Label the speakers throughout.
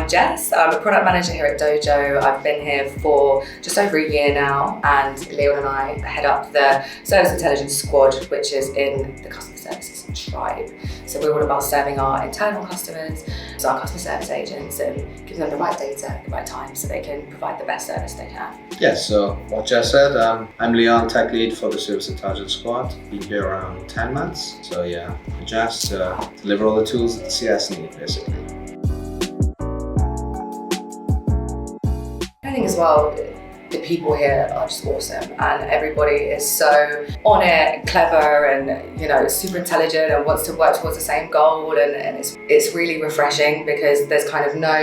Speaker 1: I'm Jess. I'm a product manager here at Dojo. I've been here for just over a year now, and Leon and I head up the Service Intelligence Squad, which is in the Customer Services Tribe. So we're all about serving our internal customers, so our customer service agents, and giving them the right data at the right time so they can provide the best service they can.
Speaker 2: Yes, so what Jess said, I'm Leon, tech lead for the Service Intelligence Squad. Been here around 10 months. So yeah, Jess deliver all the tools that the CS need, basically.
Speaker 1: I think as well, the people here are just awesome, and everybody is so on it and clever and, you know, super intelligent and wants to work towards the same goal, and it's really refreshing because there's kind of no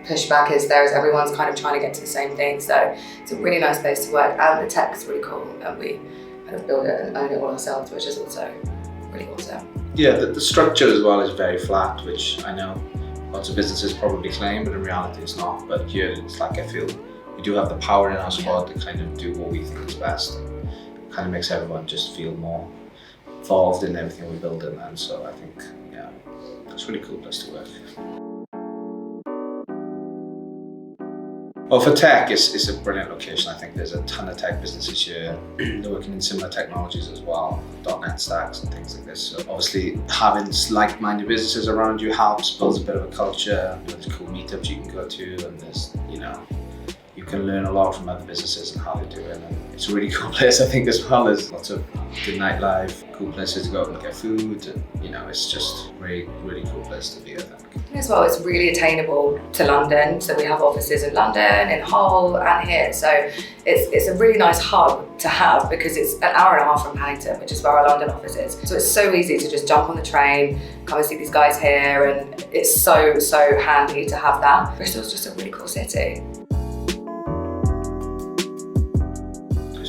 Speaker 1: pushback as everyone's kind of trying to get to the same thing. So it's a really nice place to work, and the tech's really cool, and we kind of build it and own it all ourselves, which is also really awesome.
Speaker 2: Yeah, the structure as well is very flat, which I know lots of businesses probably claim, but in reality it's not. But here it's like, I feel we do have the power in our squad to kind of do what we think is best. It kind of makes everyone just feel more involved in everything we build in, and so I think, yeah, it's a really cool place to work. Well, for tech, it's a brilliant location. I think there's a ton of tech businesses here. They're working in similar technologies as well, .NET stacks and things like this. So obviously having like-minded businesses around you helps, builds a bit of a culture. There's cool meetups you can go to, and there's, you know, you can learn a lot from other businesses and how they do it. And it's a really cool place, I think, as well. There's lots of good nightlife, cool places to go out and get food. And, you know, it's just a really, really cool place to be, I think.
Speaker 1: As well, it's really attainable to London. So we have offices in London, in Hull, and here. So it's a really nice hub to have because it's an hour and a half from Paddington, which is where our London office is. So it's so easy to just jump on the train, come and see these guys here, and it's so, so handy to have that. Bristol's just a really cool city.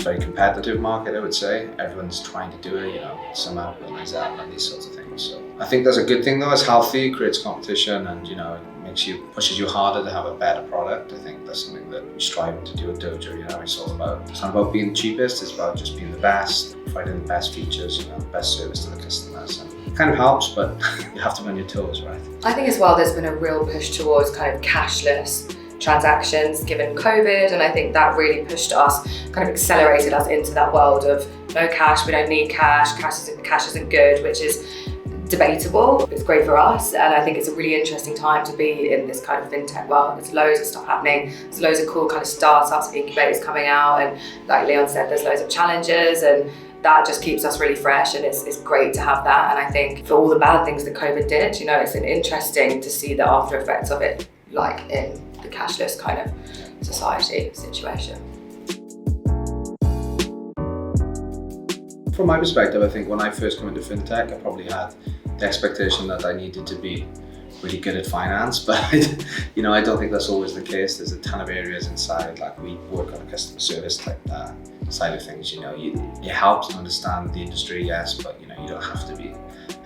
Speaker 2: Very competitive market, I would say. Everyone's trying to do it, you know, somehow like that and these sorts of things. So I think that's a good thing though. It's healthy, creates competition, and, you know, it pushes you harder to have a better product. I think that's something that we strive to do at Dojo. You know, it's not about being the cheapest, it's about just being the best, providing the best features, you know, the best service to the customers. And it kind of helps, but you have to be on your toes, right? I
Speaker 1: think as well, there's been a real push towards kind of cashless transactions given COVID, and I think that really pushed us, kind of accelerated us into that world of no cash, we don't need cash, cash isn't good, which is debatable. It's great for us, and I think it's a really interesting time to be in this kind of fintech world. There's loads of stuff happening, there's loads of cool kind of startups, incubators coming out, and like Leon said, there's loads of challenges, and that just keeps us really fresh, and it's great to have that. And I think for all the bad things that COVID did, you know, it's interesting to see the after effects of it, like in the cashless kind of society situation.
Speaker 2: From my perspective, I think when I first came into fintech, I probably had the expectation that I needed to be really good at finance, but you know, I don't think that's always the case. There's a ton of areas inside, like we work on a customer service type side of things. You know, it helps to understand the industry, yes, but you know, you don't have to be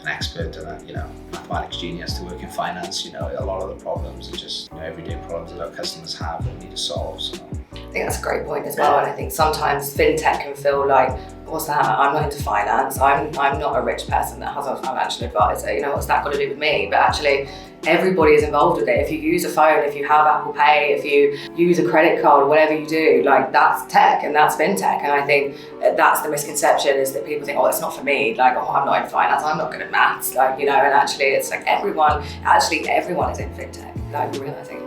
Speaker 2: an expert and a, you know, mathematics genius to work in finance. You know, a lot of the problems are just, you know, everyday problems that our customers have and need to solve. So
Speaker 1: I think that's a great point as well, and I think sometimes fintech can feel like, what's that? I'm not into finance. I'm not a rich person that has a financial advisor. You know, what's that got to do with me? But actually, everybody is involved with it. If you use a phone, if you have Apple Pay, if you use a credit card, whatever you do, like that's tech and that's fintech. And I think that's the misconception, is that people think, oh, it's not for me. Like, oh, I'm not in finance. I'm not good at maths. Like, you know, and actually, it's like everyone is in fintech. Like, you're realizing.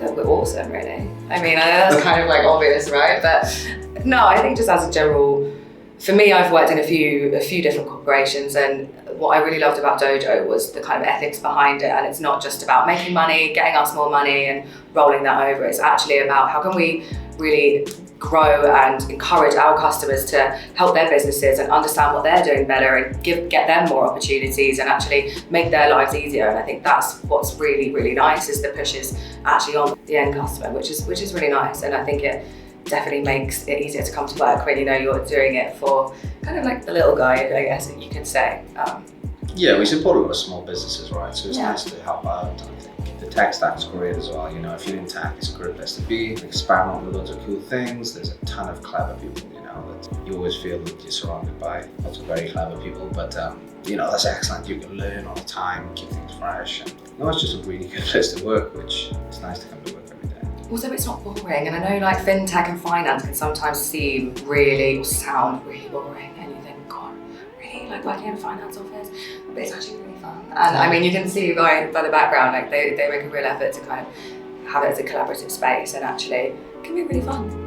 Speaker 1: We're awesome, really. I mean, that's kind of like obvious, right? But no, I think just as a general, for me, I've worked in a few different corporations, and what I really loved about Dojo was the kind of ethics behind it. And it's not just about making money, getting us more money and rolling that over. It's actually about how can we really grow and encourage our customers to help their businesses and understand what they're doing better and get them more opportunities and actually make their lives easier. And I think that's what's really, really nice, is the push is actually on the end customer, which is really nice. And I think it definitely makes it easier to come to work when you know you're doing it for kind of like the little guy, I guess you could say.
Speaker 2: Yeah, we support a lot of small businesses, right? So it's nice to help out. I think tech stack's great as well. You know, if you're in tech, it's a great place to be. Experiment with loads of cool things. There's a ton of clever people, you know, that you always feel that you're surrounded by lots of very clever people. But you know, that's excellent. You can learn all the time, keep things fresh, and you know, it's just a really good place to work, which it's nice to come to work every day.
Speaker 1: Also, it's not boring, and I know like fintech and finance can sometimes seem really, or sound really boring, and you think, God, really, like working in a finance office? But it's actually really fun. And I mean, you can see by the background, like they make a real effort to kind of have it as a collaborative space, and actually it can be really fun.